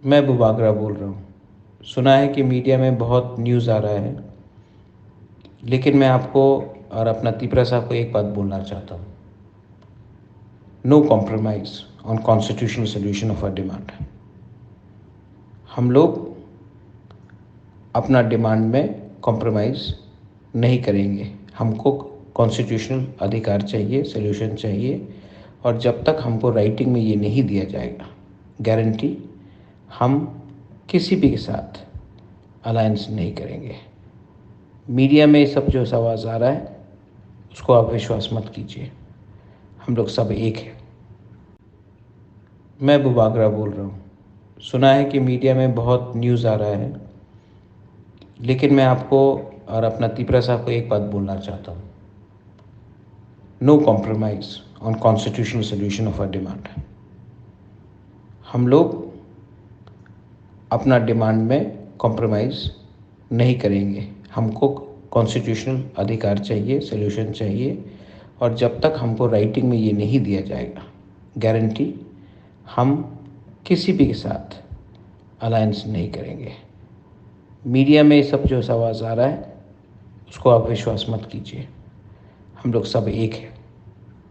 मैं बुबागरा बोल रहा हूँ। सुना है कि मीडिया में बहुत न्यूज़ आ रहा है, लेकिन मैं आपको और अपना तीपरा साहब को एक बात बोलना चाहता हूँ। No compromise on constitutional solution of our demand. हम लोग अपना डिमांड में कॉम्प्रोमाइज़ नहीं करेंगे। हमको कॉन्स्टिट्यूशनल अधिकार चाहिए, सोल्यूशन चाहिए, और जब तक हमको राइटिंग में ये नहीं दिया जाएगा गारंटी, हम किसी भी के साथ अलायंस नहीं करेंगे। मीडिया में सब जो आवाज़ आ रहा है उसको आप विश्वास मत कीजिए। हम लोग सब एक हैं। मैं बुबागरा बोल रहा हूँ। सुना है कि मीडिया में बहुत न्यूज़ आ रहा है, लेकिन मैं आपको और अपना तीपरा साहब को एक बात बोलना चाहता हूँ। No compromise on constitutional solution of our demand. हम लोग अपना डिमांड में कॉम्प्रोमाइज़ नहीं करेंगे। हमको कॉन्स्टिट्यूशनल अधिकार चाहिए, सोल्यूशन चाहिए, और जब तक हमको राइटिंग में ये नहीं दिया जाएगा गारंटी, हम किसी भी के साथ अलायंस नहीं करेंगे। मीडिया में सब जो आवाज़ आ रहा है उसको आप विश्वास मत कीजिए। हम लोग सब एक हैं।